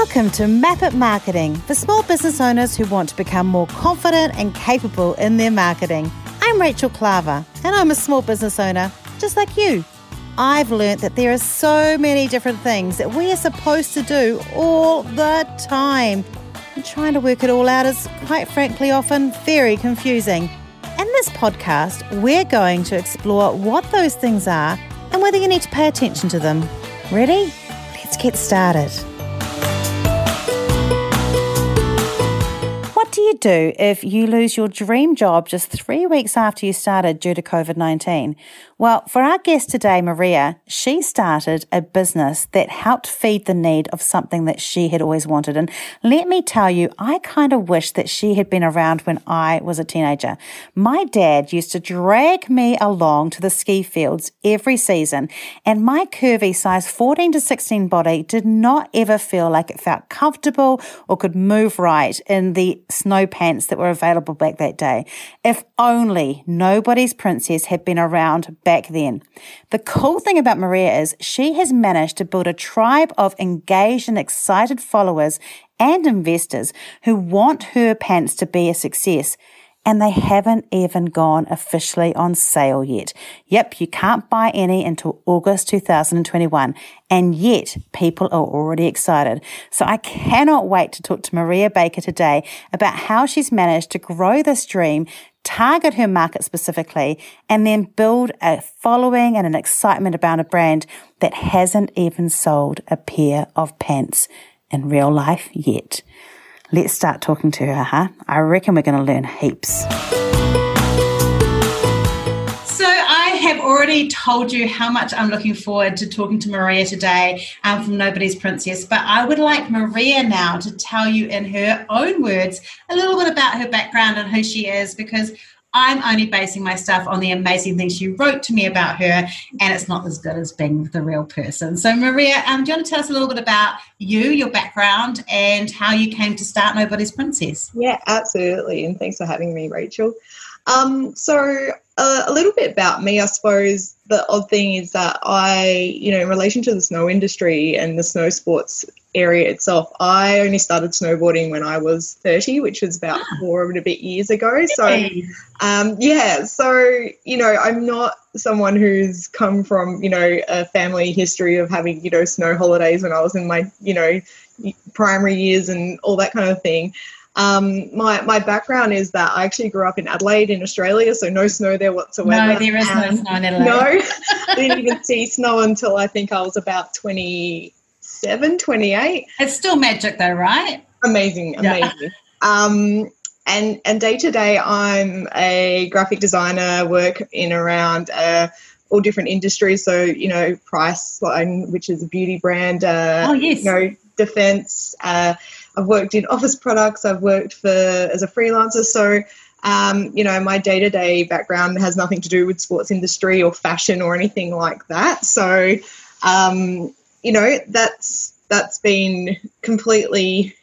Welcome to Map It Marketing for small business owners who want to become more confident and capable in their marketing. I'm Rachel Klaver and I'm a small business owner just like you. I've learnt that there are so many different things that we are supposed to do all the time. And trying to work it all out is, quite frankly, often very confusing. In this podcast, we're going to explore what those things are and whether you need to pay attention to them. Ready? Let's get started. What do you do if you lose your dream job just 3 weeks after you started due to COVID-19? Well, for our guest today, Maria, she started a business that helped feed the need of something that she had always wanted. And let me tell you, I kind of wish that she had been around when I was a teenager. My dad used to drag me along to the ski fields every season, and my curvy size 14 to 16 body did not ever feel like it felt comfortable or could move right in the snow pants that were available back that day. If only Nobody's Princess had been around back then. The cool thing about Maria is she has managed to build a tribe of engaged and excited followers and investors who want her pants to be a success. And they haven't even gone officially on sale yet. Yep, you can't buy any until August 2021. And yet, people are already excited. So I cannot wait to talk to Maria Baker today about how she's managed to grow this dream, target her market specifically, and then build a following and an excitement about a brand that hasn't even sold a pair of pants in real life yet. Let's start talking to her, huh? I reckon we're going to learn heaps. So I have already told you how much I'm looking forward to talking to Maria today from Nobody's Princess, but I would like Maria now to tell you in her own words a little bit about her background and who she is, because I'm only basing my stuff on the amazing things she wrote to me about her, and it's not as good as being the real person. So Maria, do you want to tell us a little bit about you, your background, and how you came to start Nobody's Princess? Yeah, absolutely, and thanks for having me, Rachel. So a little bit about me, I suppose. The odd thing is that in relation to the snow industry and the snow sports area itself, I only started snowboarding when I was 30, which was about 4 and a bit years ago. So, I'm not someone who's come from, a family history of having, snow holidays when I was in my, primary years and all that kind of thing. My background is that I actually grew up in Adelaide in Australia, so no snow there whatsoever. No, there is no snow in Adelaide. No, I didn't even see snow until I think I was about 27, 28. It's still magic though, right? Amazing. Yeah. And day to day, I'm a graphic designer, work in around all different industries. So, Priceline, which is a beauty brand, defense, I've worked in office products. I've worked as a freelancer. So, my day-to-day background has nothing to do with sports industry or fashion or anything like that. So, that's been completely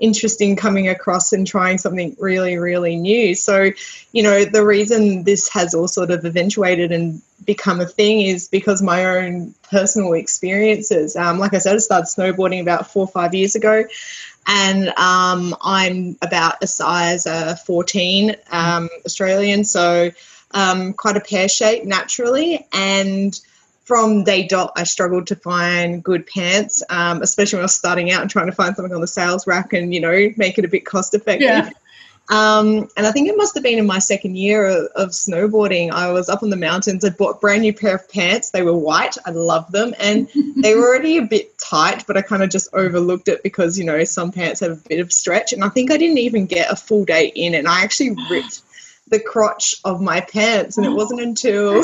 interesting coming across and trying something really, really new. So, the reason this has all sort of eventuated and become a thing is because my own personal experiences. Like I said, I started snowboarding about 4 or 5 years ago, and I'm about a size 14 Australian, so quite a pear-shaped naturally. And from day dot, I struggled to find good pants, especially when I was starting out and trying to find something on the sales rack and, make it a bit cost effective. Yeah. And I think it must have been in my second year of snowboarding. I was up on the mountains. I bought a brand new pair of pants. They were white. I loved them. And they were already a bit tight, but I kind of just overlooked it because, some pants have a bit of stretch. And I think I didn't even get a full day in, and I actually ripped the crotch of my pants, and it wasn't until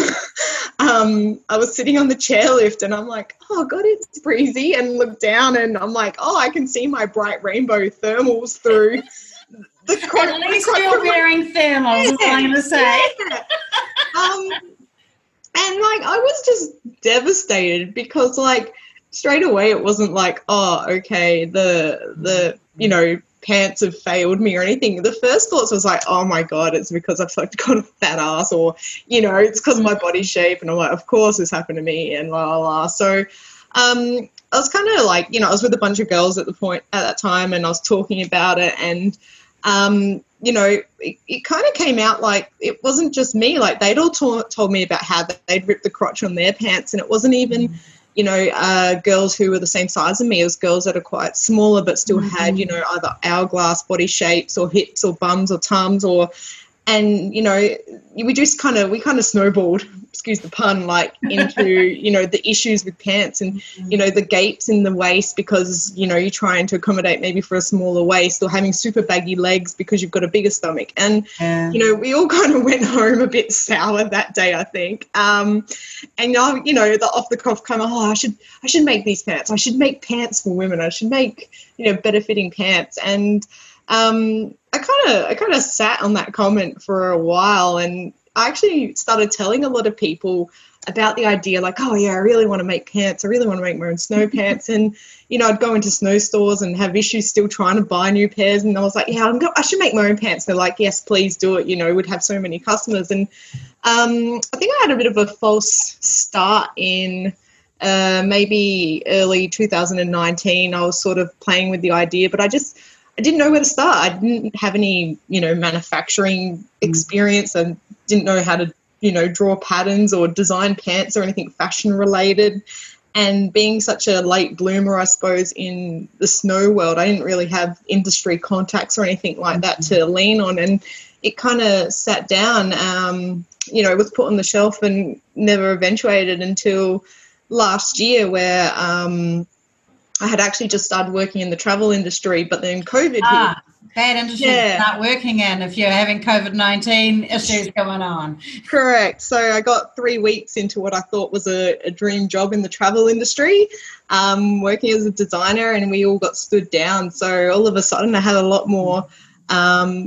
I was sitting on the chairlift and I'm like, oh God, it's breezy, and look down and I'm like, oh, I can see my bright rainbow thermals through the crotch. At least you're wearing thermals, is what I'm going to say. Yeah. And I was just devastated because straight away it wasn't like, oh, okay, the pants have failed me or anything. The first thoughts was like, oh my God, it's because I've got a fat ass, or, it's because of my body shape. And I'm like, of course this happened to me, and la la la. So I was kind of like, I was with a bunch of girls at that time, and I was talking about it, and it kind of came out like it wasn't just me. Like they'd all told me about how they'd ripped the crotch on their pants, and it wasn't even, girls who were the same size as me. It was girls that are quite smaller but still had, either hourglass body shapes or hips or bums or tums and we kind of snowballed, excuse the pun, like into, the issues with pants and, the gapes in the waist because, you're trying to accommodate maybe for a smaller waist, or having super baggy legs because you've got a bigger stomach. And, we all kind of went home a bit sour that day, I think. The off the cuff kind of, I should make these pants. I should make pants for women. I should make, better fitting pants. And, I kind of sat on that comment for a while, and I actually started telling a lot of people about the idea, like, oh yeah, I really want to make pants. I really want to make my own snow pants. And, I'd go into snow stores and have issues still trying to buy new pairs. And I was like, yeah, I should make my own pants. They're like, yes, please do it. We'd have so many customers. And I think I had a bit of a false start in maybe early 2019. I was sort of playing with the idea, but I didn't know where to start. I didn't have any, manufacturing experience. I didn't know how to, draw patterns or design pants or anything fashion related. And being such a late bloomer, I suppose, in the snow world, I didn't really have industry contacts or anything like that to lean on. And it kind of sat down, it was put on the shelf and never eventuated until last year, where I had actually just started working in the travel industry, but then COVID hit. Bad industry to start working in if you're having COVID-19 issues going on. Correct. So I got 3 weeks into what I thought was a dream job in the travel industry, working as a designer, and we all got stood down. So all of a sudden I had a lot more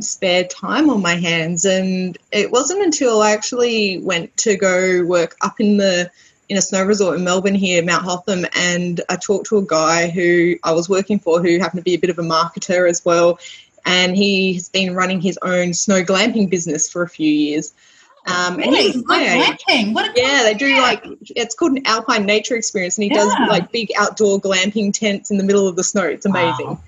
spare time on my hands. And it wasn't until I actually went to go work up in a snow resort in Melbourne here, Mount Hotham, and I talked to a guy who I was working for who happened to be a bit of a marketer as well, and he's been running his own snow glamping business for a few years. And he's glamping? They do it's called an Alpine Nature Experience, and he does like big outdoor glamping tents in the middle of the snow. It's amazing. Wow.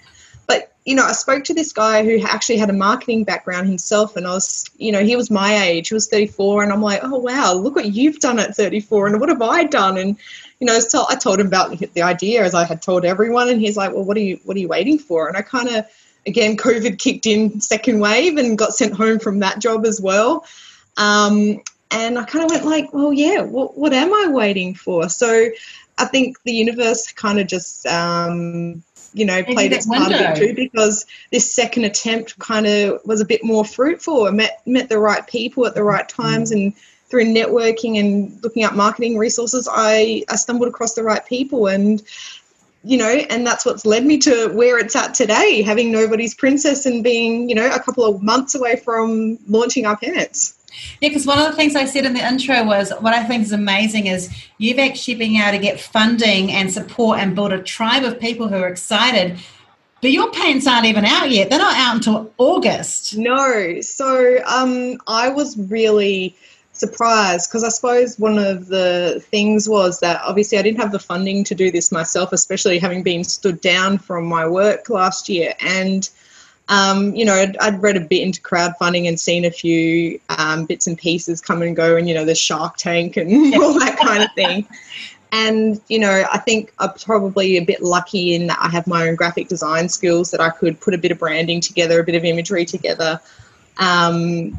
But, I spoke to this guy who actually had a marketing background himself, and I was, he was my age. He was 34, and I'm like, oh, wow, look what you've done at 34, and what have I done? And, I told him about the idea, as I had told everyone, and he's like, well, what are you waiting for? And I kind of, again, COVID kicked in second wave and got sent home from that job as well. And I kind of went like, well, yeah, what am I waiting for? So I think the universe kind of just played its part of it too, because this second attempt kind of was a bit more fruitful. I met the right people at the right times, and through networking and looking up marketing resources, I stumbled across the right people, and and that's what's led me to where it's at today, having Nobody's Princess and being, a couple of months away from launching our pants. Yeah, because one of the things I said in the intro was what I think is amazing is you've actually been able to get funding and support and build a tribe of people who are excited, but your pants aren't even out yet. They're not out until August. No. So I was really surprised, because I suppose one of the things was that obviously I didn't have the funding to do this myself, especially having been stood down from my work last year. And I'd read a bit into crowdfunding and seen a few bits and pieces come and go, and, the Shark Tank and all that kind of thing. And, I think I'm probably a bit lucky in that I have my own graphic design skills, that I could put a bit of branding together, a bit of imagery together. I've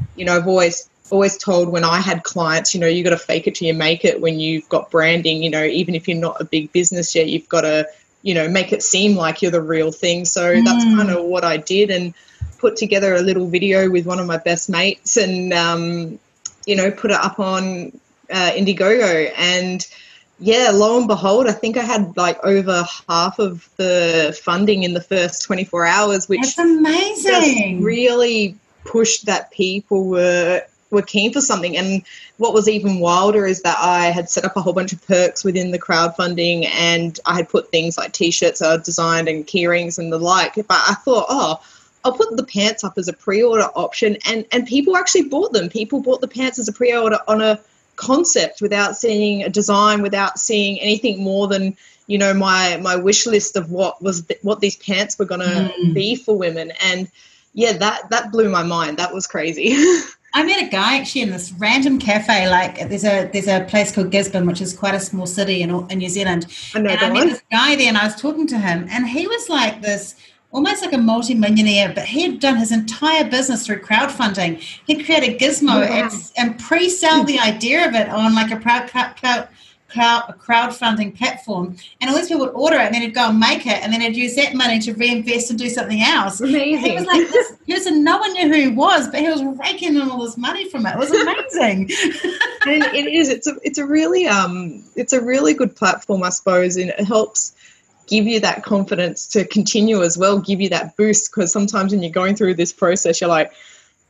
always told when I had clients, you got to fake it till you make it when you've got branding, even if you're not a big business yet, you've got to make it seem like you're the real thing. So that's kind of what I did, and put together a little video with one of my best mates, and, put it up on Indiegogo. And, yeah, lo and behold, I think I had like over half of the funding in the first 24 hours, which that's amazing. Just really pushed that people were keen for something. And what was even wilder is that I had set up a whole bunch of perks within the crowdfunding, and I had put things like T-shirts I designed and key rings and the like. But I thought, I'll put the pants up as a pre-order option, and people actually bought them. People bought the pants as a pre-order on a concept, without seeing a design, without seeing anything more than, you know, my wish list of what these pants were going to be for women. And yeah, that blew my mind. That was crazy. I met a guy actually in this random cafe. Like there's a place called Gisborne, which is quite a small city in New Zealand. I met this guy there, and I was talking to him, and he was like this, almost like a multi-millionaire, but he had done his entire business through crowdfunding. He created Gizmo and pre-sell the idea of it on like a crowdfunding platform, and all these people would order it, and then he'd go and make it, and then he'd use that money to reinvest and do something else. Amazing. He was like this person, no one knew who he was, but he was raking in all this money from it. It was amazing. And it is. It's a really good platform, I suppose, and it helps give you that confidence to continue as well, give you that boost, because sometimes when you're going through this process, you're like,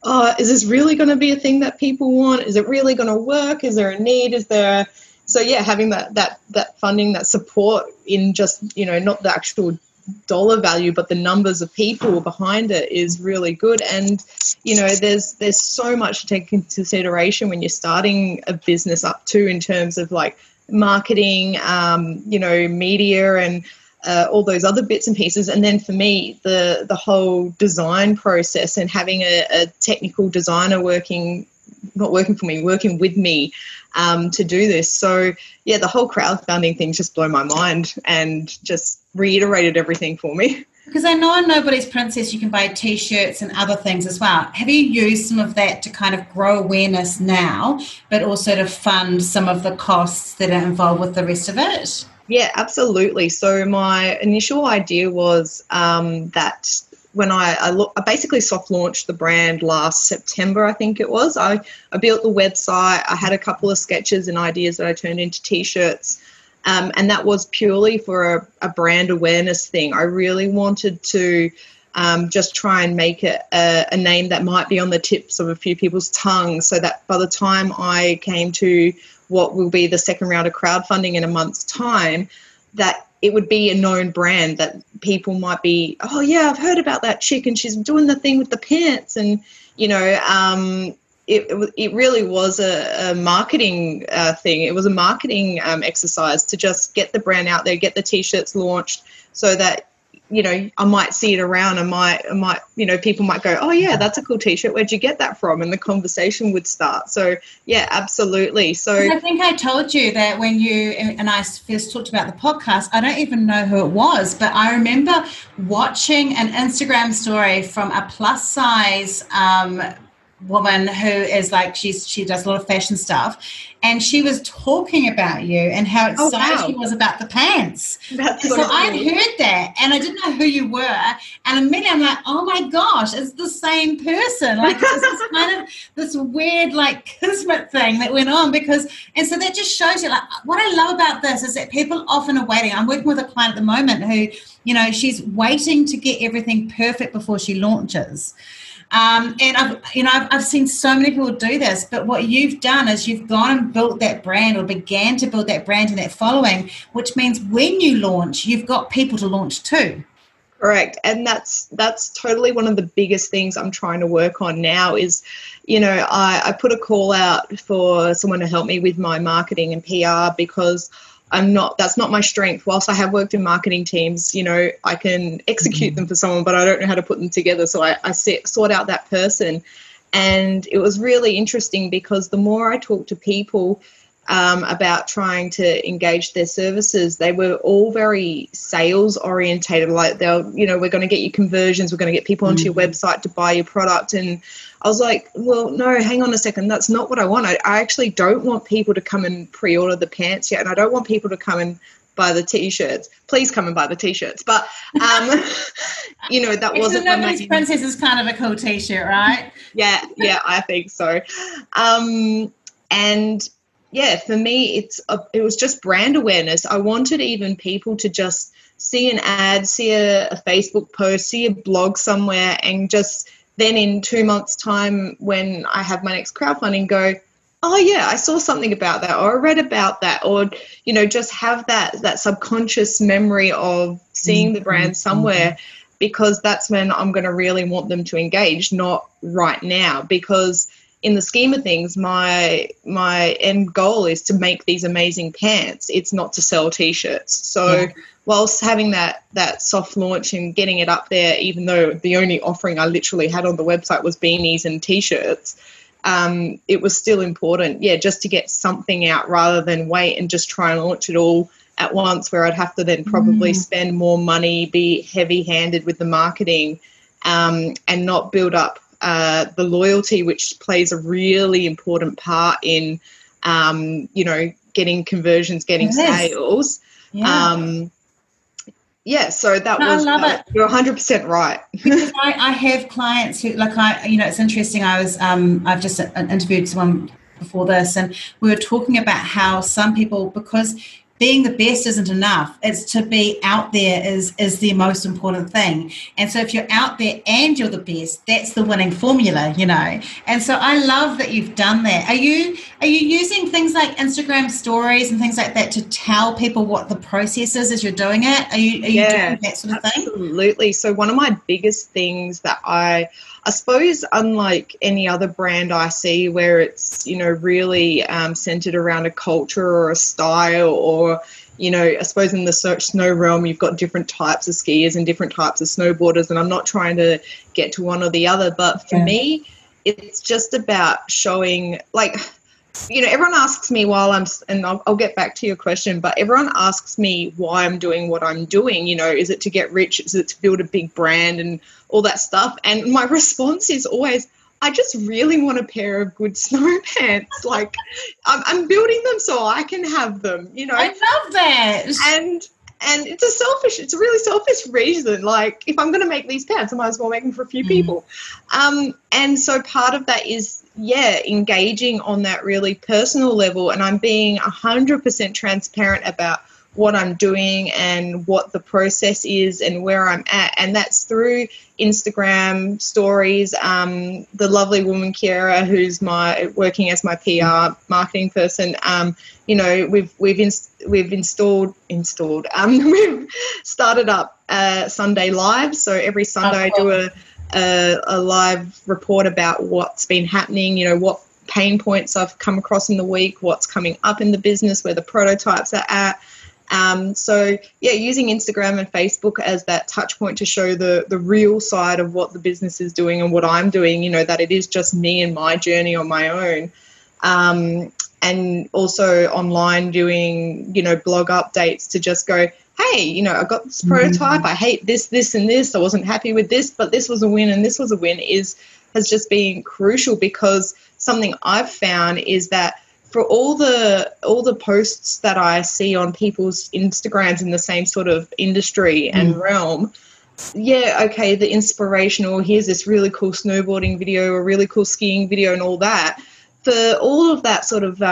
oh, is this really going to be a thing that people want? Is it really going to work? Is there a need? So yeah, having that funding, that support in just, you know, not the actual dollar value, but the numbers of people behind it is really good. And, you know, there's so much to take into consideration when you're starting a business up to, in terms of like marketing, you know, media and all those other bits and pieces. And then for me, the whole design process and having a technical designer working with me to do this. So yeah, the whole crowdfunding thing just blew my mind and just reiterated everything for me. Because I know on Nobody's Princess you can buy T-shirts and other things as well. Have you used some of that to kind of grow awareness now, but also to fund some of the costs that are involved with the rest of it? Yeah, absolutely. So my initial idea was that when I basically soft launched the brand last September, I think it was. I built the website. I had a couple of sketches and ideas that I turned into T-shirts. And that was purely for a brand awareness thing. I really wanted to just try and make it a name that might be on the tips of a few people's tongues, so that by the time I came to what will be the second round of crowdfunding in a month's time, that it would be a known brand, that people might be, oh yeah, I've heard about that chick and she's doing the thing with the pants. And, you know, it really was a marketing thing. It was a marketing exercise to just get the brand out there, get the T-shirts launched, so that, you know, I might see it around. I might, you know, people might go, oh yeah, that's a cool T-shirt. Where'd you get that from? And the conversation would start. So yeah, absolutely. So I think I told you that when you and I first talked about the podcast, I don't even know who it was, but I remember watching an Instagram story from a plus size woman who is like, she does a lot of fashion stuff, and she was talking about you and how excited she was about the pants. That's so I'd heard that, and I didn't know who you were, and immediately I'm like, oh my gosh, it's the same person. Like it's this kind of this weird like kismet thing that went on, and so that just shows you, like, what I love about this is that people often are waiting. I'm working with a client at the moment who, you know, she's waiting to get everything perfect before she launches. And I've seen so many people do this, but what you've done is you've gone and built that brand, or began to build that brand and that following, which means when you launch, you've got people to launch too. Correct. And that's totally one of the biggest things I'm trying to work on now is, you know, I put a call out for someone to help me with my marketing and PR, because that's not my strength. Whilst I have worked in marketing teams, you know, I can execute them for someone, but I don't know how to put them together. So I sought out that person. And it was really interesting, because the more I talked to people about trying to engage their services, they were all very sales orientated. Like, they'll, you know, we're going to get you conversions, we're going to get people onto your website to buy your product. And I was like, well, no, hang on a second. That's not what I want. I actually don't want people to come and pre-order the pants yet. And I don't want people to come and buy the T-shirts. Please come and buy the T-shirts. But, you know, that wasn't the Nobody's Princess is kind of a cool T-shirt, right? Yeah, I think so. And yeah, for me, it was just brand awareness. I wanted even people to just see an ad, see a Facebook post, see a blog somewhere, and just then in 2 months' time, when I have my next crowdfunding, go, oh yeah, I saw something about that, or I read about that, or, you know, just have that subconscious memory of seeing the brand somewhere, because that's when I'm going to really want them to engage, not right now. Because in the scheme of things, my end goal is to make these amazing pants. It's not to sell T-shirts. So whilst having that soft launch and getting it up there, even though the only offering I literally had on the website was beanies and T-shirts, it was still important, just to get something out rather than wait and just try and launch it all at once, where I'd have to then probably spend more money, be heavy-handed with the marketing, and not build up the loyalty, which plays a really important part in, getting conversions, getting sales. So you're 100% right. Because I have clients who, it's interesting. I've just interviewed someone before this, and we were talking about how some people, because being the best isn't enough, it's to be out there is the most important thing. And so if you're out there and you're the best, that's the winning formula, And so I love that you've done that. Are you using things like Instagram stories and things like that to tell people what the process is as you're doing it? Are you doing that sort of thing? Absolutely. So one of my biggest things that I suppose, unlike any other brand I see where it's, really centered around a culture or a style, or, I suppose in the snow realm, you've got different types of skiers and different types of snowboarders, and I'm not trying to get to one or the other, but for me, it's just about showing, everyone asks me and I'll get back to your question, but everyone asks me why I'm doing what I'm doing. Is it to get rich? Is it to build a big brand and all that stuff? And my response is always, I just really want a pair of good snow pants. I'm building them so I can have them, I love that. And it's a really selfish reason. If I'm going to make these pants, I might as well make them for a few people. And so part of that is, engaging on that really personal level, and I'm being 100% transparent about what I'm doing and what the process is and where I'm at. And that's through Instagram stories. The lovely woman, Kiera, who's working as my PR marketing person, we've started up Sunday Live. So every Sunday I do a live report about what's been happening, what pain points I've come across in the week, what's coming up in the business, where the prototypes are at. Using Instagram and Facebook as that touch point to show the real side of what the business is doing and what I'm doing, that it is just me and my journey on my own. And also online doing, blog updates to just go, hey, I got this prototype. I hate this, this, and this. I wasn't happy with this, but this was a win and this was a win has just been crucial, because something I've found is that for all the posts that I see on people's Instagrams in the same sort of industry and realm, the inspirational, here's this really cool snowboarding video, a really cool skiing video and all that. For all of that sort of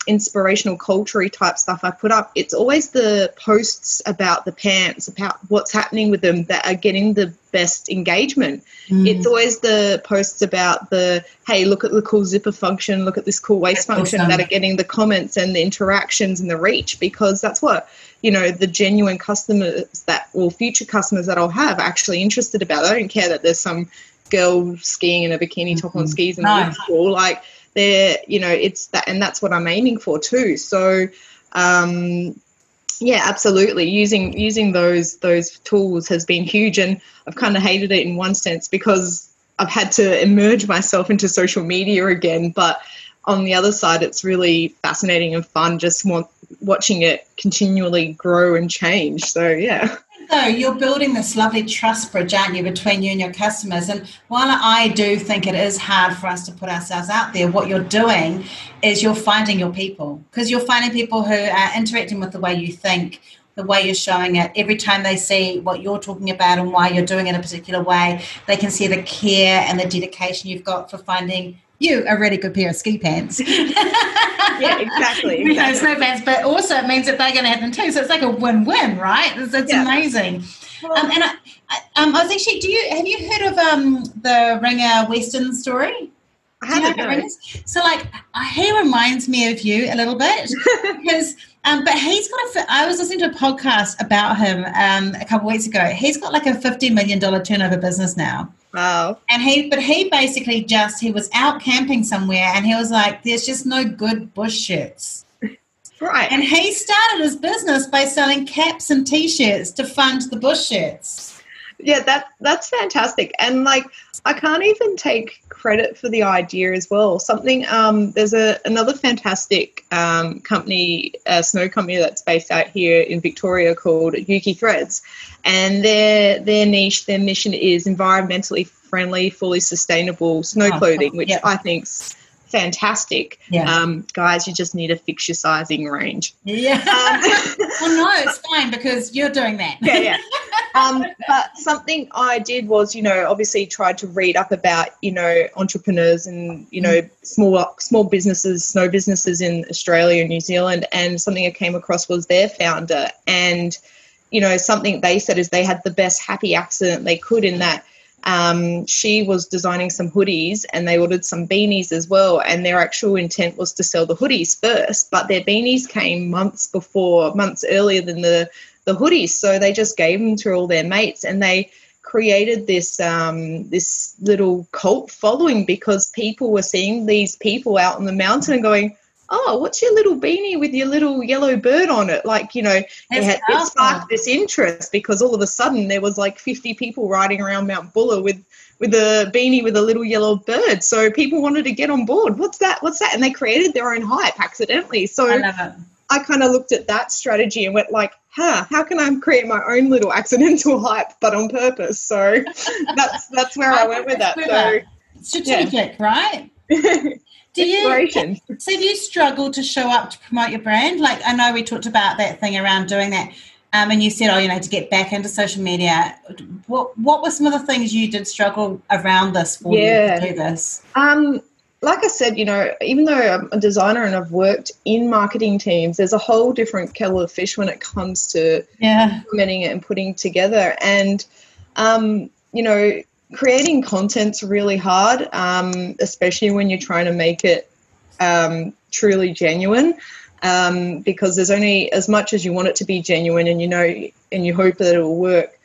inspirational culture-y type stuff I put up, it's always the posts about the pants, about what's happening with them, that are getting the best engagement. It's always the posts about hey, look at the cool zipper function, look at this cool waist function, that are getting the comments and the interactions and the reach, because that's what, the genuine customers future customers that I'll have are actually interested about. I don't care that there's some girl skiing in a bikini top on skis and it looks cool. It's that, and that's what I'm aiming for too. So, absolutely. Using those tools has been huge, and I've kind of hated it in one sense because I've had to immerse myself into social media again. But on the other side, it's really fascinating and fun just watching it continually grow and change. So, yeah. So you're building this lovely trust bridge, aren't you, between you and your customers? And while I do think it is hard for us to put ourselves out there, what you're doing is you're finding your people, because you're finding people who are interacting with the way you think, the way you're showing it. Every time they see what you're talking about and why you're doing it a particular way, they can see the care and the dedication you've got for finding you a really good pair of ski pants. Yeah, exactly. Snow pants, but also it means that they're going to have them too. So it's like a win-win, right? It's amazing. Well, and I was actually, have you heard of the Ringer Weston story? I haven't. So he reminds me of you a little bit because, but he's got I was listening to a podcast about him a couple of weeks ago. He's got like a $50 million turnover business now. Wow. And he basically he was out camping somewhere, and he was like, there's just no good bush shirts. Right. And he started his business by selling caps and T-shirts to fund the bush shirts. Yeah, that's fantastic. And like, I can't even take credit for the idea as well. There's another fantastic company, a snow company that's based out here in Victoria called Yuki Threads, and their niche, their mission is environmentally friendly, fully sustainable snow clothing, which I think's fantastic. Guys, you just need to fix your sizing range. Well, no, it's fine because you're doing that. But something I did was, obviously tried to read up about, entrepreneurs and, small businesses, snow businesses in Australia and New Zealand. And something I came across was their founder. And, something they said is they had the best happy accident they could in that she was designing some hoodies and they ordered some beanies as well. And their actual intent was to sell the hoodies first, but their beanies came months earlier than the hoodies. So they just gave them to all their mates, and they created this little cult following because people were seeing these people out on the mountain and going, oh, what's your little beanie with your little yellow bird on it? Like, it sparked this interest because all of a sudden there was like 50 people riding around Mount Buller with a beanie with a little yellow bird. So people wanted to get on board. What's that? And they created their own hype accidentally. So I love it. I kind of looked at that strategy and went like, how can I create my own little accidental hype, but on purpose? So that's where I went with that. So strategic, right? Do you struggle to show up to promote your brand? Like, I know we talked about that thing around doing that, and you said, to get back into social media. What were some of the things you did struggle around this for you to do this? Like I said, even though I'm a designer and I've worked in marketing teams, there's a whole different kettle of fish when it comes to implementing it and putting together. And, creating content's really hard, especially when you're trying to make it truly genuine, because there's only as much as you want it to be genuine, and and you hope that it will work.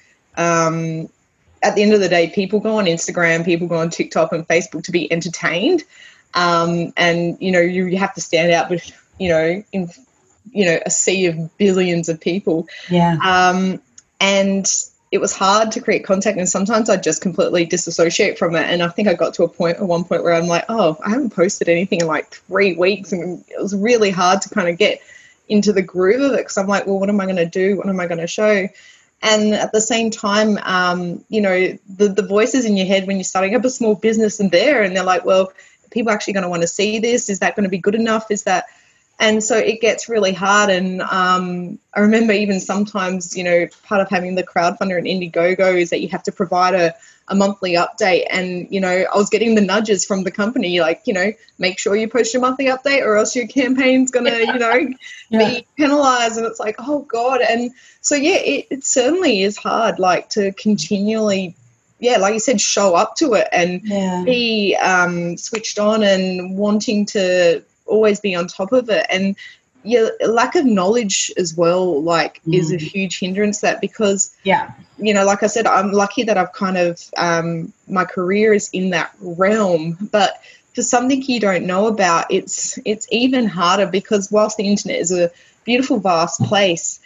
At the end of the day, people go on Instagram, people go on TikTok and Facebook to be entertained, and you have to stand out with in a sea of billions of people. And it was hard to create content, and sometimes I just completely disassociate from it. And I think I got to at one point where I'm like, oh, I haven't posted anything in like 3 weeks, and it was really hard to kind of get into the groove of it because I'm like, well, what am I going to do? What am I going to show? And at the same time, the voices in your head when you're starting up a small business and they're like, well, are people actually going to want to see this? Is that going to be good enough? And so it gets really hard. And I remember even sometimes, part of having the crowdfunder and Indiegogo is that you have to provide a monthly update. And, I was getting the nudges from the company, like, make sure you post your monthly update or else your campaign's going to, be penalized. And it's like, oh, God. And so, it certainly is hard, like, to continually, like you said, show up to it and be switched on and wanting to always be on top of it. And lack of knowledge as well, like, is a huge hindrance that because, like I said, I'm lucky that I've kind of, my career is in that realm, but for something you don't know about, it's even harder because whilst the internet is a beautiful, vast place,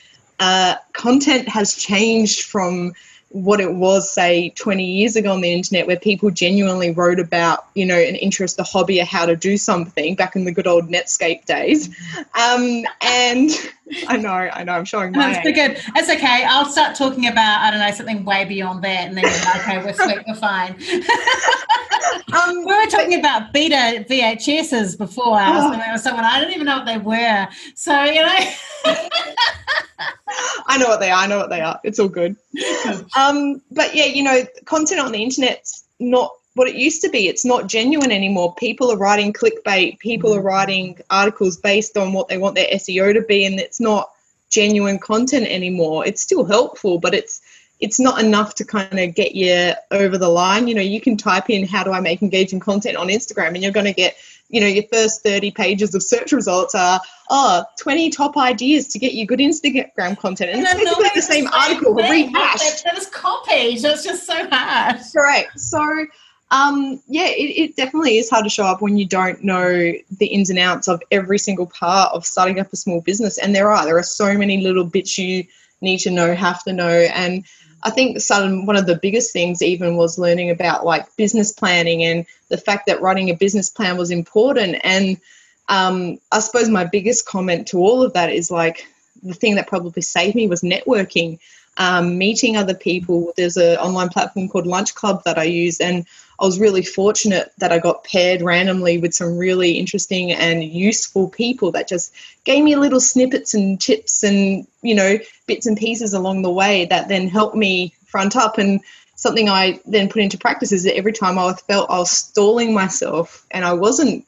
content has changed from what it was, say, 20 years ago on the internet, where people genuinely wrote about, an interest, a hobby, or how to do something back in the good old Netscape days. And I know, I'm showing my age. Good. It's okay. I'll start talking about, I don't know, something way beyond that, and then you're like, okay, we're sweet, we're fine. We were talking about beta VHSs before. Someone I didn't even know what they were. So, I know what they are. It's all good. But content on the internet's not what it used to be. It's not genuine anymore. People are writing clickbait. People are writing articles based on what they want their SEO to be, and it's not genuine content anymore. It's still helpful, but it's not enough to kind of get you over the line. You can type in, how do I make engaging content on Instagram, and you're going to get your first 30 pages of search results are 20 top ideas to get you good Instagram content, and it's basically the same article rehashed. That was copied, so it's just so hard. Correct. So it definitely is hard to show up when you don't know the ins and outs of every single part of starting up a small business. And there are so many little bits you need to know, have to know. And I think one of the biggest things even was learning about like business planning and the fact that writing a business plan was important. And I suppose my biggest comment to all of that is like the thing that probably saved me was networking, meeting other people. There's an online platform called Lunch Club that I use, and I was really fortunate that I got paired randomly with some really interesting and useful people that just gave me little snippets and tips and, bits and pieces along the way that then helped me front up. And something I then put into practice is that every time I felt I was stalling myself and I wasn't,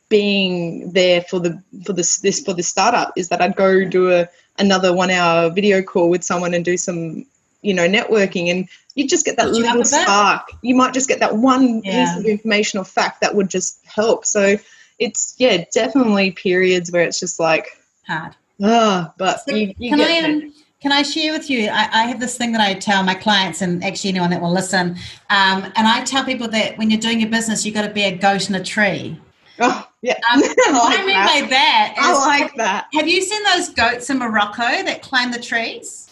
being there for the startup, is that I'd go do another 1 hour video call with someone and do some networking, and you just get that little spark. You might just get that one piece of information or fact that would just help. So it's definitely periods where it's just like hard. But so you can I share with you? I have this thing that I tell my clients, and actually anyone that will listen, and I tell people that when you're doing your business, you've got to be a goat in a tree. Oh, yeah. I mean by that is, I like that. Have you seen those goats in Morocco that climb the trees?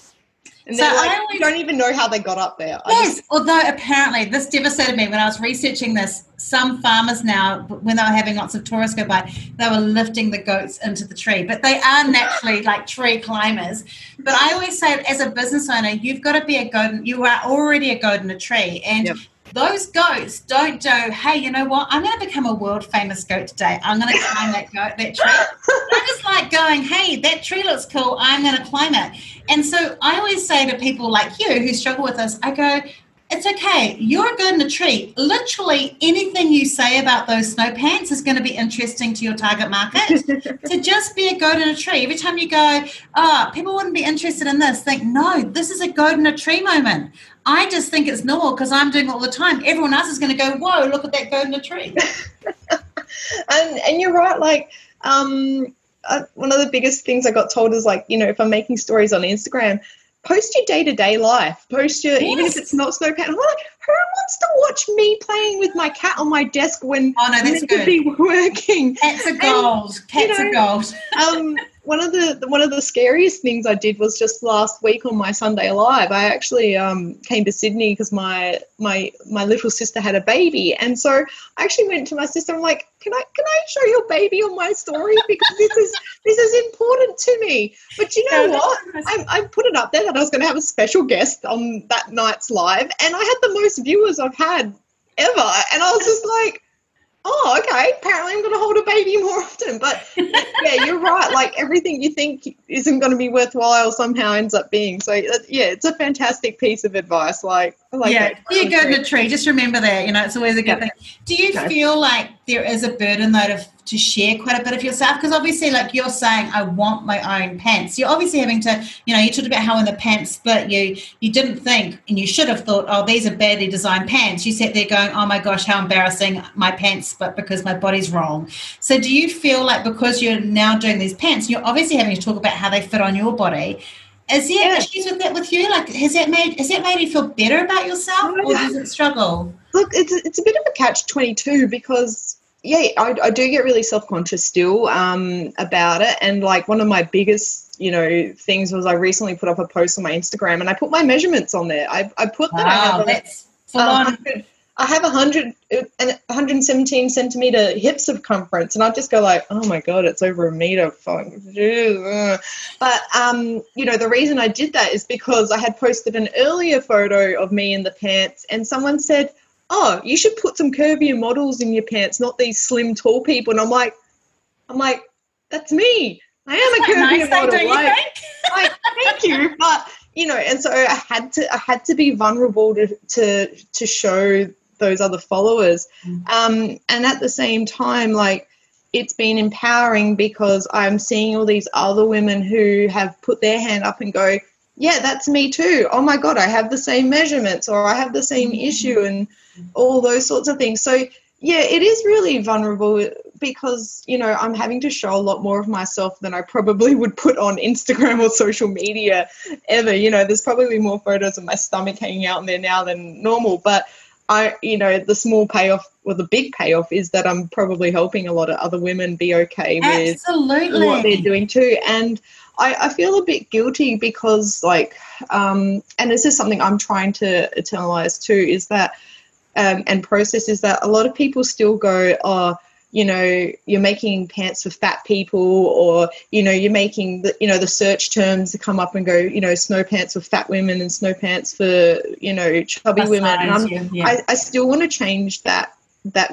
And you don't even know how they got up there. Yes, although apparently this devastated me when I was researching this. Some farmers now, when they were having lots of tourists go by, they were lifting the goats into the tree. But they are naturally like tree climbers. But I always say, as a business owner, you've got to be a goat. You are already a goat in a tree. And those goats don't go, hey, you know what? I'm going to become a world famous goat today. I'm going to climb that tree. They're just like going, hey, that tree looks cool. I'm going to climb it. And so I always say to people like you who struggle with this, I go, it's okay. You're a goat in a tree. Literally anything you say about those snow pants is going to be interesting to your target market. To just be a goat in a tree. Every time you go, people wouldn't be interested in this, think, no, this is a goat in a tree moment. I just think it's normal because I'm doing it all the time. Everyone else is going to go, whoa, look at that goat in a tree. and you're right. Like, one of the biggest things I got told is like, if I'm making stories on Instagram, post your day-to-day life. Post your, even if it's not snow cat. I'm like, who wants to watch me playing with my cat on my desk when I'm meant to be working? Cats are gold. Cats are gold. One of the scariest things I did was just last week on my Sunday Live. I actually came to Sydney because my little sister had a baby, and so I actually went to my sister. I'm like, can I show your baby on my story, because this is important to me. But you know what? I put it up there that I was going to have a special guest on that night's live, and I had the most viewers I've had ever, and I was just like, oh, okay, apparently I'm going to hold a baby more often. But, yeah, you're right. Like, everything you think isn't going to be worthwhile somehow ends up being. So, yeah, it's a fantastic piece of advice. Like, I like that. Yeah, you go in the tree. Just remember that. It's always a good thing. Do you feel like there is a burden, though, to share quite a bit of yourself? Because obviously, like you're saying, I want my own pants. You're obviously having to, you talked about how when the pants split, you didn't think, and you should have thought, oh, these are badly designed pants. You sat there going, oh my gosh, how embarrassing, my pants split because my body's wrong. So do you feel like because you're now doing these pants, you're obviously having to talk about how they fit on your body? Is there issues with that with you? Like, has that made you feel better about yourself, or does it struggle? Look, it's a bit of a catch-22 because, I do get really self-conscious still about it. And, like, one of my biggest, things was I recently put up a post on my Instagram and I put my measurements on there. I put that I have that's full on. I have 117 centimeter hip circumference, and I just go like, oh my God, it's over a meter. But, the reason I did that is because I had posted an earlier photo of me in the pants, and someone said, oh, you should put some curvier models in your pants, not these slim, tall people. And I'm like, that's me. I am a curvier model. Like, thank you. But, and so I had to be vulnerable to show those other followers. And at the same time, like, it's been empowering because I'm seeing all these other women who have put their hand up and go, yeah, that's me too. Oh my God, I have the same measurements, or I have the same issue, and all those sorts of things. So Yeah, it is really vulnerable because, you know, I'm having to show a lot more of myself than I probably would put on Instagram or social media ever. You know, there's probably more photos of my stomach hanging out in there now than normal. But the small payoff or the big payoff is that I'm probably helping a lot of other women be okay with what they're doing too. And I feel a bit guilty because, like, and this is something I'm trying to internalize too, is that and process is that a lot of people still go, oh, you know, you're making pants for fat people, or, you know, you're making the search terms to come up and go, you know, snow pants for fat women and snow pants for, you know, chubby women. And I still want to change that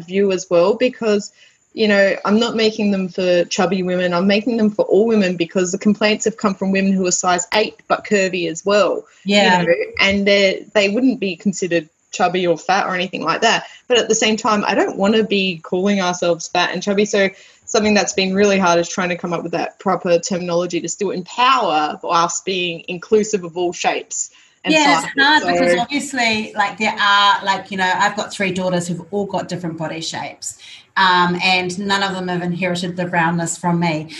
view as well, because, you know, I'm not making them for chubby women. I'm making them for all women, because the complaints have come from women who are size 8 but curvy as well. Yeah. You know, and they wouldn't be considered chubby or fat or anything like that. But at the same time, I don't want to be calling ourselves fat and chubby. So something that's been really hard is trying to come up with that proper terminology to still empower whilst being inclusive of all shapes. And it's hard because obviously, like, there are, like, you know, I've got 3 daughters who've all got different body shapes. And none of them have inherited the roundness from me,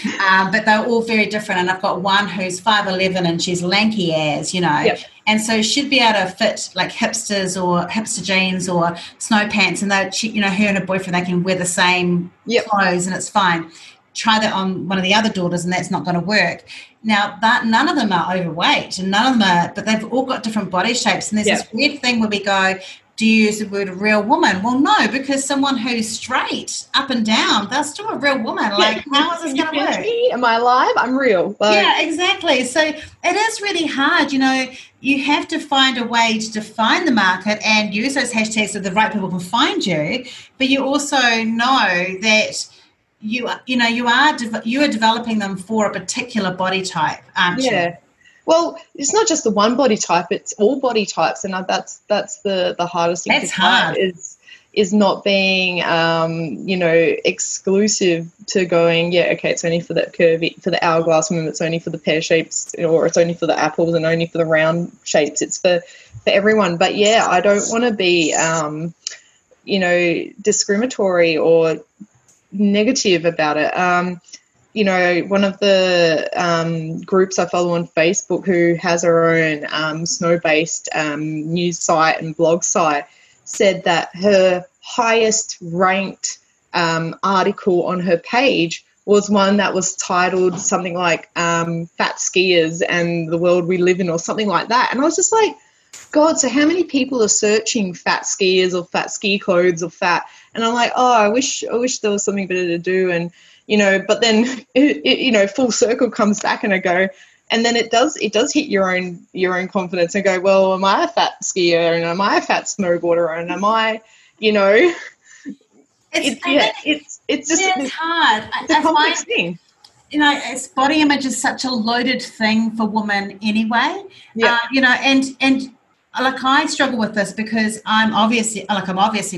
but they're all very different. And I've got one who's 5'11" and she's lanky as, you know, and so she'd be able to fit like hipsters or hipster jeans or snow pants, and that, you know, her and her boyfriend, they can wear the same clothes and it's fine. Try that on one of the other daughters and that's not going to work. Now, that none of them are overweight and none of them are, but they've all got different body shapes. And there's this weird thing where we go, do you use the word real woman? Well, no, because someone who's straight up and down, they're still a real woman. Like, how is this going to work? Am I alive? I'm real. Yeah, exactly. So it is really hard. You know, you have to find a way to define the market and use those hashtags so the right people can find you. But you also know that you are developing them for a particular body type, aren't you? Well, it's not just the one body type; it's all body types, and that's the hardest thing. That's hard. Is not being exclusive to going. Yeah, okay, it's only for the curvy, for the hourglass women. It's only for the pear shapes, or it's only for the apples, and only for the round shapes. It's for everyone. But yeah, I don't want to be discriminatory or negative about it. One of the groups I follow on Facebook, who has her own snow-based news site and blog site, said that her highest ranked article on her page was one that was titled something like Fat Skiers and the World We Live In, or something like that. And I was just like, God, so how many people are searching fat skiers or fat ski clothes or fat? And I'm like, oh, I wish there was something better to do. And, but then, full circle comes back and I go, and then it does hit your own confidence and go, well, am I a fat skier and am I a fat snowboarder and am I, it's hard. It's a complex thing. It's body image is such a loaded thing for women anyway. Yeah. And like, I struggle with this because I'm obviously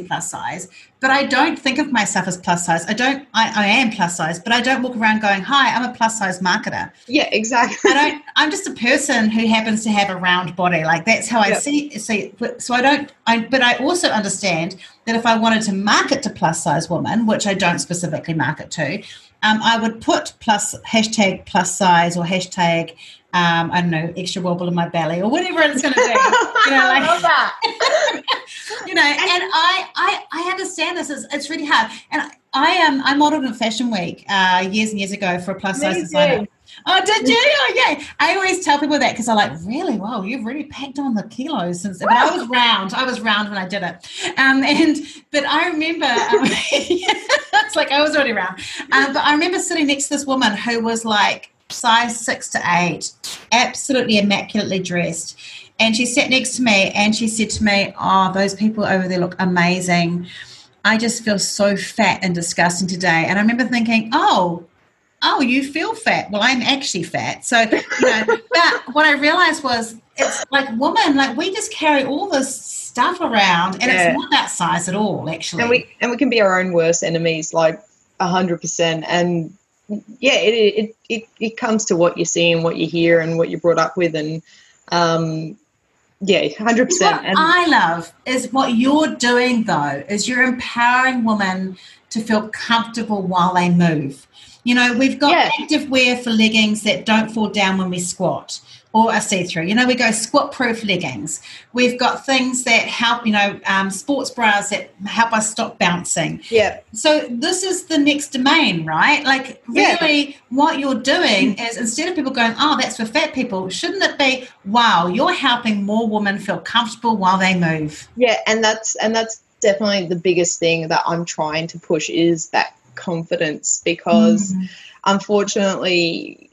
plus size, but I don't think of myself as plus size. I am plus size, but I don't walk around going, hi, I'm a plus size marketer. Yeah, exactly. I'm just a person who happens to have a round body. Like, that's how I see. So but I also understand that if I wanted to market to plus size women, which I don't specifically market to, I would put hashtag plus size or hashtag, I don't know, extra wobble in my belly or whatever it's going to be. I love that. And I understand this. It's really hard. And I modeled in Fashion Week years and years ago for a plus size designer. Oh, did you? Oh, yeah. I always tell people that because I'm like, really? Wow, you've really packed on the kilos since. But I was round when I did it. But I remember, it's like I was already round. But I remember sitting next to this woman who was like size 6 to 8, absolutely immaculately dressed. And she sat next to me and she said to me, oh, those people over there look amazing. I just feel so fat and disgusting today. And I remember thinking, oh, you feel fat. Well, I'm actually fat. So, but what I realized was it's like women, like we just carry all this stuff around and it's not that size at all, actually. And we can be our own worst enemies, like 100%. And yeah, it comes to what you see and what you hear and what you're brought up with. And Yeah, 100%. What I love is what you're doing, though, is you're empowering women to feel comfortable while they move. You know, we've got active wear for leggings that don't fall down when we squat or are see-through. You know, we go squat-proof leggings. We've got things that help, sports bras that help us stop bouncing. Yeah. So this is the next domain, right? Like, really what you're doing is, instead of people going, oh, that's for fat people, shouldn't it be, wow, you're helping more women feel comfortable while they move? Yeah, and that's definitely the biggest thing that I'm trying to push is that confidence, because unfortunately,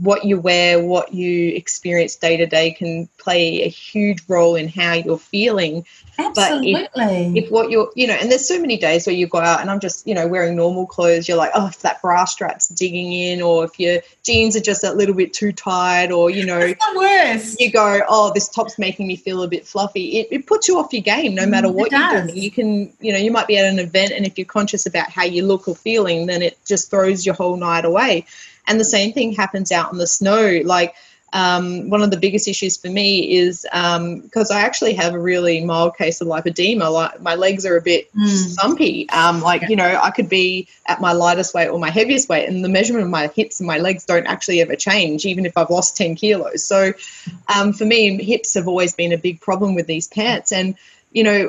what you wear, what you experience day to day can play a huge role in how you're feeling. Absolutely. But if what you're, and there's so many days where you go out and I'm just, wearing normal clothes, you're like, oh, if that bra strap's digging in, or if your jeans are just a little bit too tight, or, It's the worst. You go, oh, this top's making me feel a bit fluffy. It puts you off your game no matter what you're doing. You can, you might be at an event, and if you're conscious about how you look or feeling, then it just throws your whole night away. And the same thing happens out in the snow. Like, one of the biggest issues for me is because I actually have a really mild case of lipedema. Like, my legs are a bit stumpy. I could be at my lightest weight or my heaviest weight, and the measurement of my hips and my legs don't actually ever change, even if I've lost 10 kilos. So for me, hips have always been a big problem with these pants. And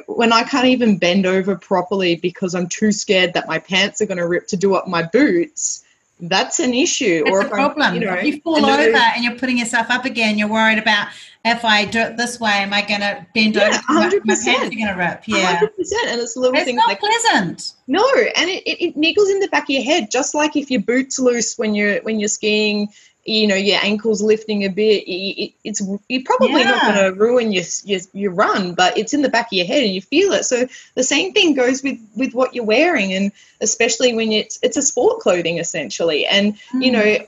when I can't even bend over properly because I'm too scared that my pants are going to rip to do up my boots, that's an issue. It's a problem. If you fall over and you're putting yourself up again, you're worried about, if I do it this way, am I going to bend over? 100%. My pants are going to rip. Yeah, 100%. And it's little things not like pleasant. No, and it niggles in the back of your head, just like if your boot's loose when you're skiing. Your ankle's lifting a bit. You're probably not going to ruin your run, but it's in the back of your head and you feel it. So the same thing goes with what you're wearing, and especially when it's a sport clothing essentially. And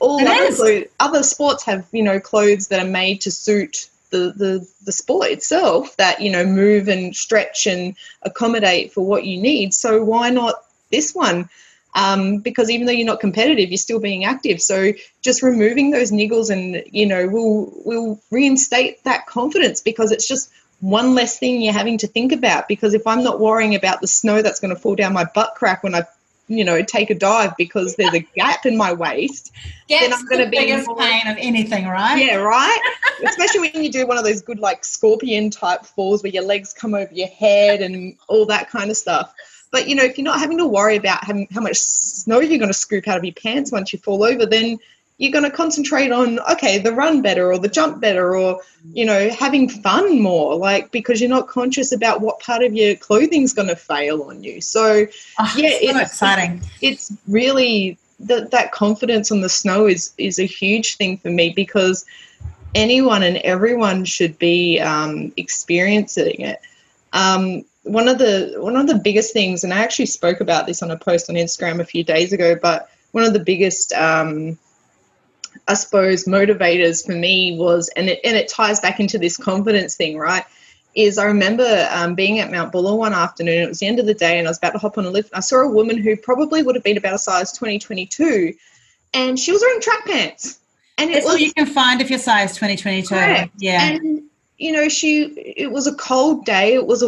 all other sports have clothes that are made to suit the sport itself, that move and stretch and accommodate for what you need. So why not this one? Because even though you're not competitive, you're still being active. So just removing those niggles and, will reinstate that confidence, because it's just one less thing you're having to think about. Because if I'm not worrying about the snow that's going to fall down my butt crack when I, take a dive because there's a gap in my waist, then I'm going to be the biggest pain of anything, right? Yeah, right? Especially when you do one of those good, like, scorpion type falls where your legs come over your head and all that kind of stuff. But, if you're not having to worry about how much snow you're going to scoop out of your pants once you fall over, then you're going to concentrate on, okay, the run better or the jump better, or, having fun more, like, because you're not conscious about what part of your clothing's going to fail on you. So, it's exciting. It's really that confidence on the snow is a huge thing for me, because anyone and everyone should be experiencing it. One of the biggest things, and I actually spoke about this on a post on Instagram a few days ago, but one of the biggest, I suppose, motivators for me was, and it ties back into this confidence thing, right, is I remember being at Mount Buller one afternoon. It was the end of the day, and I was about to hop on a lift. I saw a woman who probably would have been about a size 20, 22, and she was wearing track pants. And that's what you can find if you're size 20, 22. Correct. Yeah. And it was a cold day. It was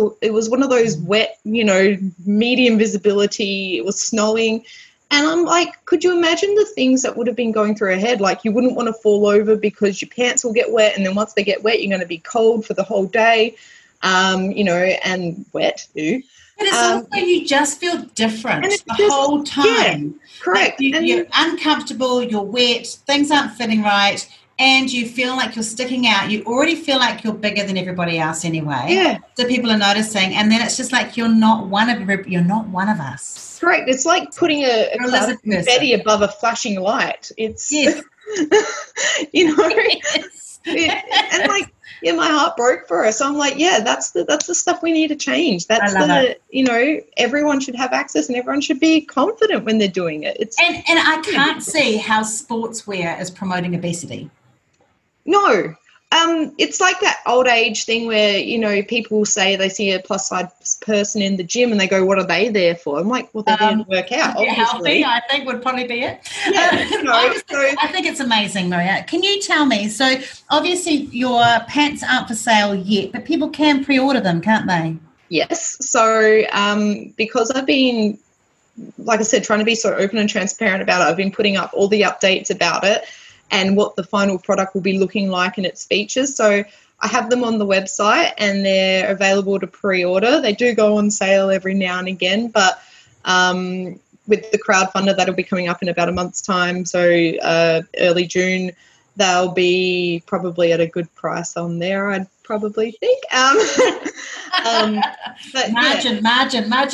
one of those wet, medium visibility. It was snowing. And I'm like, could you imagine the things that would have been going through her head? Like, you wouldn't want to fall over because your pants will get wet. And then once they get wet, you're going to be cold for the whole day, and wet too. But it's also, you just feel different whole time. Yeah, correct. Like you're uncomfortable, you're wet, things aren't fitting right, and you feel like you're sticking out. You already feel like you're bigger than everybody else anyway. Yeah. So people are noticing, and then it's just like you're not one of us. Correct. It's like putting a cloud of confetti above a flashing light. It's and like, my heart broke for her. So I'm like, that's the stuff we need to change. That's everyone should have access, and everyone should be confident when they're doing it. And I can't see how sportswear is promoting obesity. No, It's like that old age thing where, you know, people say they see a plus size person in the gym and they go, what are they there for? I'm like, well, they're there to work out, obviously. Healthy, I think, would probably be it. Yeah, you know, I think it's amazing, Maria. Can you tell me, so obviously your pants aren't for sale yet, but people can pre-order them, can't they? Yes. So because I've been, like I said, trying to be so open and transparent about it, I've been putting up all the updates about it and what the final product will be looking like and its features. So I have them on the website and they're available to pre-order. They do go on sale every now and again, but with the crowdfunder, that'll be coming up in about a month's time. So early June, they'll be probably at a good price on there, I'd probably think. But margin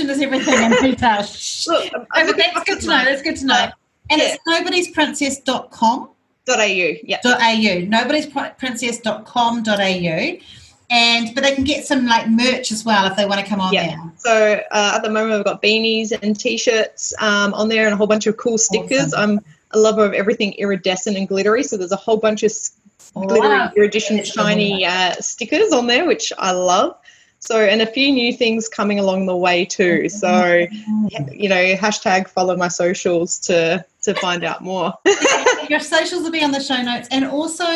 is everything in retail. Look, but that's good to know. That's good to know. And it's nobodiesprincess.com. .au, yeah. .au, nobodiesprincess.com.au. But they can get some like merch as well if they want to come on there. So at the moment we've got beanies and t-shirts on there and a whole bunch of cool stickers. Awesome. I'm a lover of everything iridescent and glittery, so there's a whole bunch of glittery iridescent shiny stickers on there, which I love. So, and a few new things coming along the way too. So, you know, hashtag follow my socials to find out more. Your socials will be on the show notes. And also,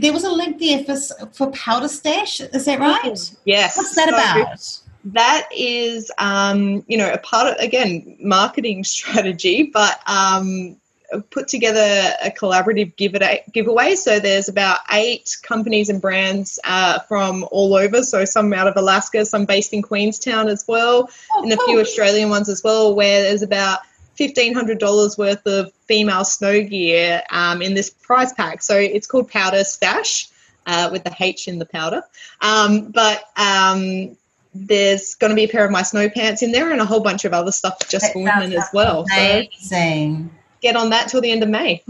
there was a link there for Powder Stash. Is that right? Yes. What's that about? That is, you know, a part of, again, marketing strategy, but put together a collaborative giveaway. So there's about 8 companies and brands from all over. So some out of Alaska, some based in Queenstown as well, and a few Australian ones as well, where there's about $1,500 worth of female snow gear in this prize pack. So it's called Powder Stash with the H in the powder. There's going to be a pair of my snow pants in there and a whole bunch of other stuff just for women as well. Amazing. So get on that till the end of May.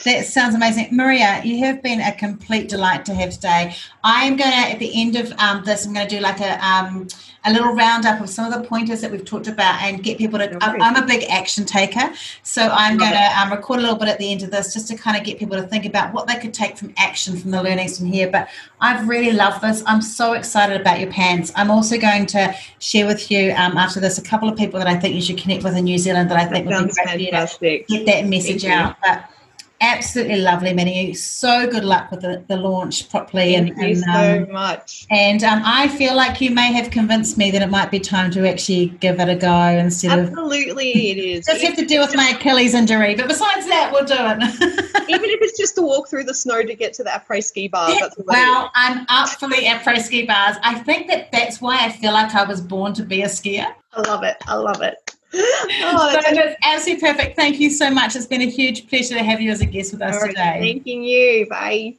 That sounds amazing. Maria, you have been a complete delight to have today. I am going to, at the end of this, I'm going to do like a little roundup of some of the pointers that we've talked about and get people to, I'm a big action taker, so I'm going to record a little bit at the end of this just to kind of get people to think about what they could take from action from the learnings from here. But I've really loved this. I'm so excited about your pants. I'm also going to share with you after this a couple of people that I think you should connect with in New Zealand that I think would be great for you to get that message out. But absolutely lovely, Minnie. So good luck with the launch properly. Thank you so much. And I feel like you may have convinced me that it might be time to actually give it a go instead of... Absolutely, it is. Just have to deal with my Achilles injury. But besides that, we'll do it. Even if it's just to walk through the snow to get to the après ski bars. Well, I'm up for the après ski bars. I think that's why I feel like I was born to be a skier. I love it. That's absolutely perfect. Thank you so much. It's been a huge pleasure to have you as a guest with us today. Thanking you. Bye.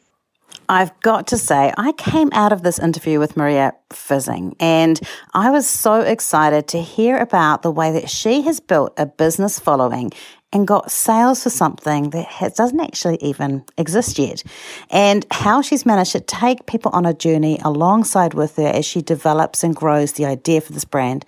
I've got to say, I came out of this interview with Maria fizzing, and I was so excited to hear about the way that she has built a business following and got sales for something that doesn't actually even exist yet, and how she's managed to take people on a journey alongside with her as she develops and grows the idea for this brand.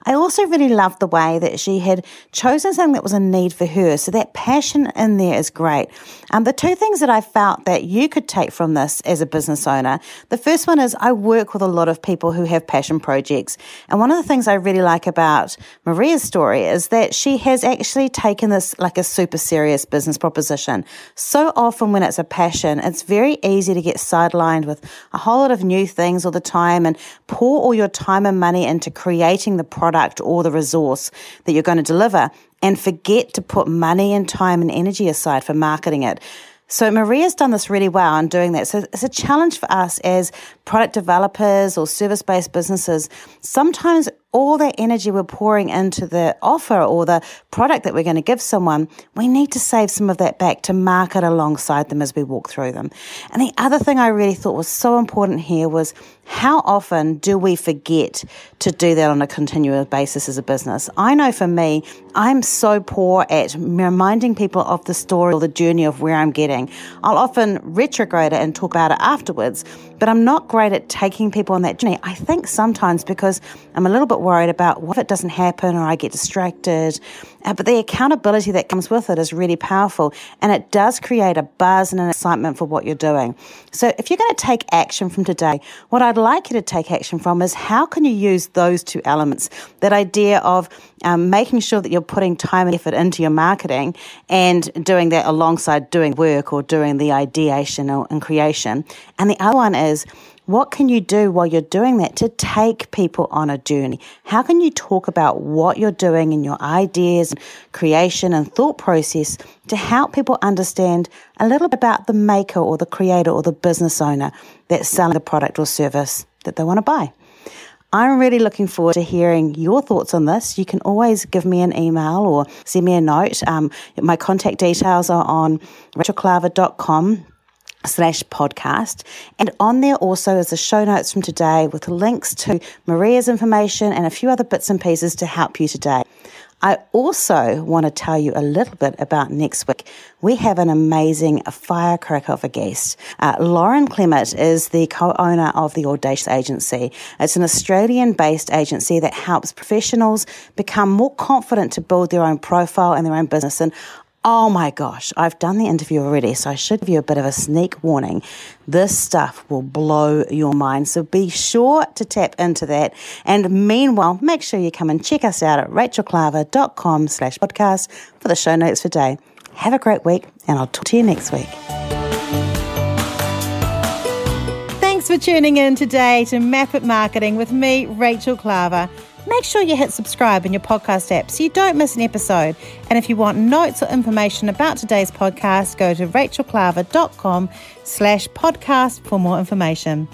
I also really loved the way that she had chosen something that was a need for her, so that passion in there is great. The 2 things that I felt that you could take from this as a business owner, the first one is I work with a lot of people who have passion projects, and one of the things I really like about Maria's story is that she has actually taken this like a super serious business proposition. So often when it's a passion, it's very easy to get sidelined with a whole lot of new things all the time and pour all your time and money into creating the product or the resource that you're going to deliver and forget to put money and time and energy aside for marketing it. So Maria's done this really well in doing that. So it's a challenge for us as product developers or service-based businesses. Sometimes all that energy we're pouring into the offer or the product that we're going to give someone, we need to save some of that back to market alongside them as we walk through them. And the other thing I really thought was so important here was how often do we forget to do that on a continual basis as a business? I know for me, I'm so poor at reminding people of the story or the journey of where I'm getting. I'll often retrograde it and talk about it afterwards, but I'm not great at taking people on that journey. I think sometimes because I'm a little bit bit worried about what if it doesn't happen or I get distracted. But the accountability that comes with it is really powerful, and it does create a buzz and an excitement for what you're doing. So if you're going to take action from today, what I'd like you to take action from is how can you use those two elements, that idea of making sure that you're putting time and effort into your marketing and doing that alongside doing work or doing the ideation and creation. And the other one is, what can you do while you're doing that to take people on a journey? How can you talk about what you're doing and your ideas, creation and thought process to help people understand a little bit about the maker or the creator or the business owner that's selling the product or service that they want to buy? I'm really looking forward to hearing your thoughts on this. You can always give me an email or send me a note. My contact details are on rachelklaver.com/podcast. And on there also is the show notes from today with links to Maria's information and a few other bits and pieces to help you today. I also want to tell you a little bit about next week. We have an amazing firecracker of a guest. Lauren Clement is the co-owner of the Audacious Agency. It's an Australian-based agency that helps professionals become more confident to build their own profile and their own business. And oh my gosh, I've done the interview already, so I should give you a bit of a sneak warning. This stuff will blow your mind, so be sure to tap into that. And meanwhile, make sure you come and check us out at rachelklaver.com/podcast for the show notes for today. Have a great week, and I'll talk to you next week. Thanks for tuning in today to Map It Marketing with me, Rachel Klaver. Make sure you hit subscribe in your podcast app so you don't miss an episode. And if you want notes or information about today's podcast, go to rachelklaver.com/podcast for more information.